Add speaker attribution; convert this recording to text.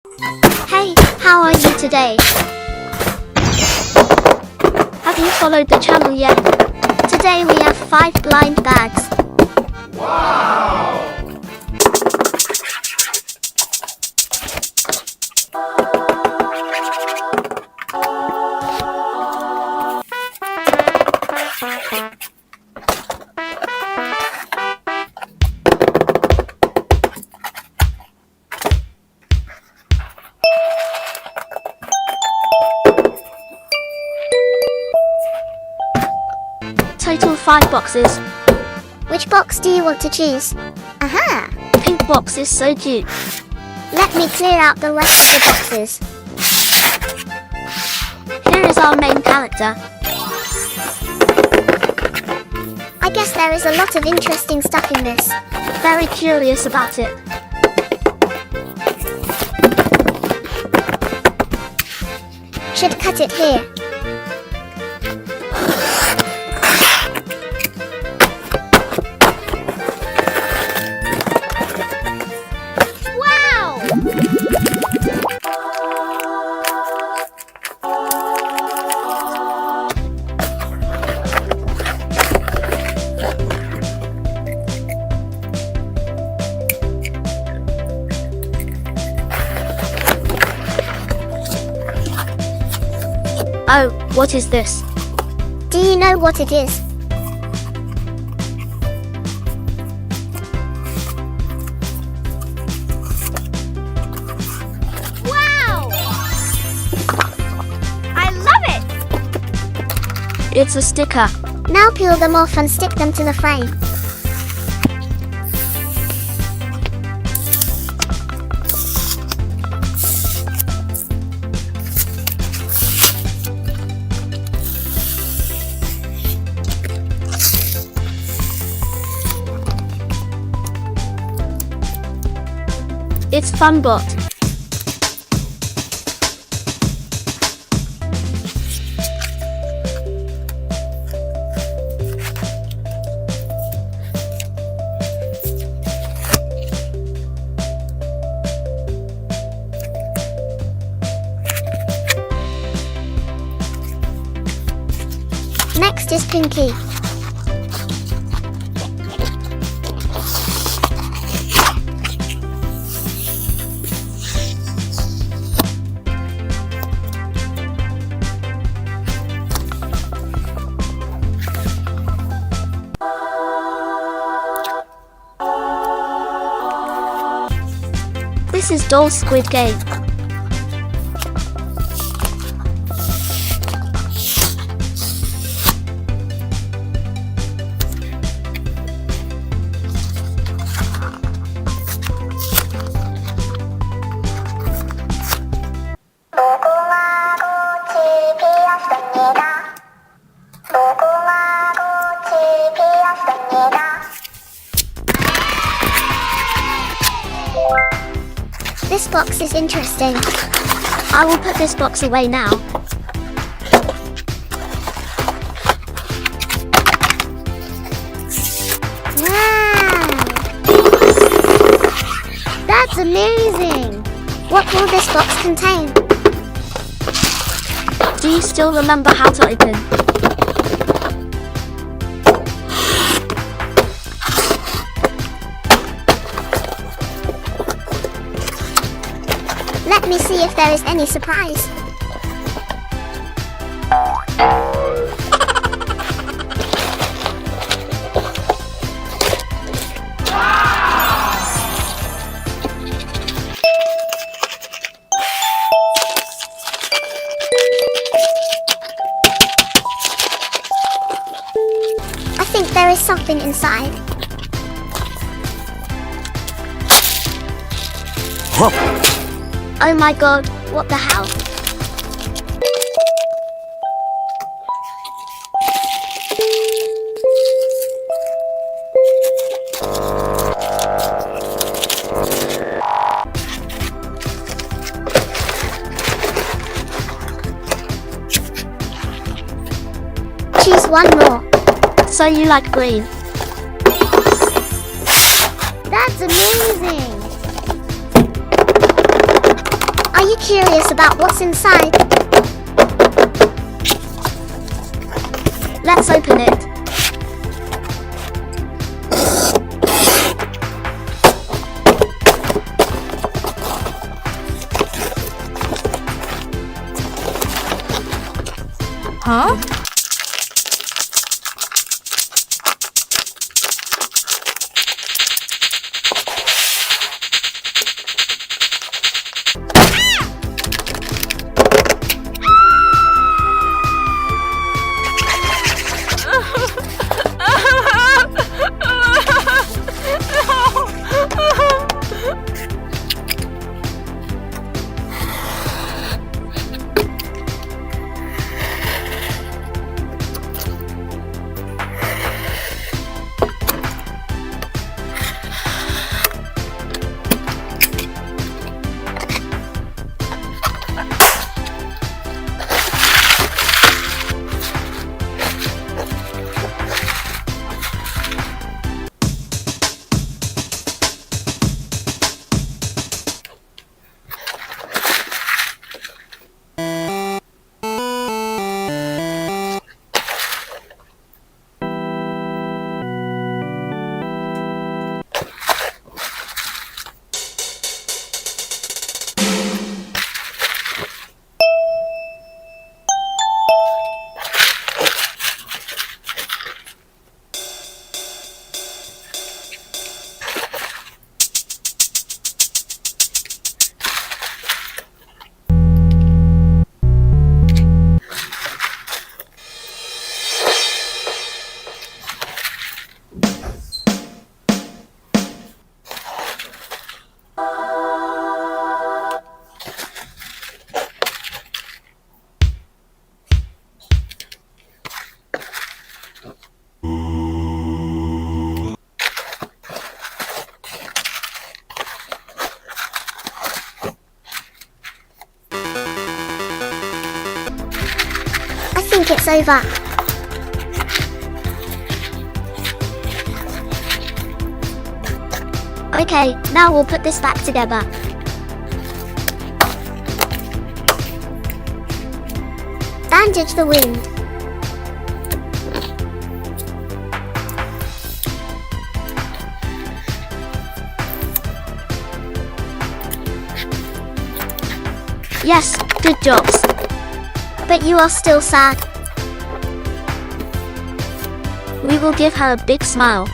Speaker 1: Hey, how are you today? Have you followed the channel yet? Today we have 5 blind bags. Wow! Total 5 boxes.
Speaker 2: Which box do you want to choose? Aha!
Speaker 1: Pink box is so cute.
Speaker 2: Let me clear out the rest of the boxes.
Speaker 1: Here is our main character.
Speaker 2: I guess there is a lot of interesting stuff in this.
Speaker 1: Very curious about it.
Speaker 2: Should cut it here.
Speaker 1: Oh, what is this?
Speaker 2: Do you know what it is?
Speaker 1: Wow! I love it! It's a sticker.
Speaker 2: Now peel them off and stick them to the frame.
Speaker 1: It's FunBot.
Speaker 2: Next is Pinky.
Speaker 1: This is Doll Squid Game.
Speaker 2: This box is interesting.
Speaker 1: I will put this box away now.
Speaker 2: Wow! That's amazing! What will this box contain?
Speaker 1: Do you still remember how to open?
Speaker 2: Let me see if there is any surprise. I think there is something inside.
Speaker 1: Oh my god, what the hell?
Speaker 2: Choose one more.
Speaker 1: So you like green?
Speaker 2: That's amazing! Are you curious about what's inside?
Speaker 1: Let's open it.
Speaker 3: Huh?
Speaker 2: I think it's over.
Speaker 1: Okay, now we'll put this back together.
Speaker 2: Bandage the wound.
Speaker 1: Yes, good jobs.
Speaker 2: But you are still sad.
Speaker 1: We will give her a big smile.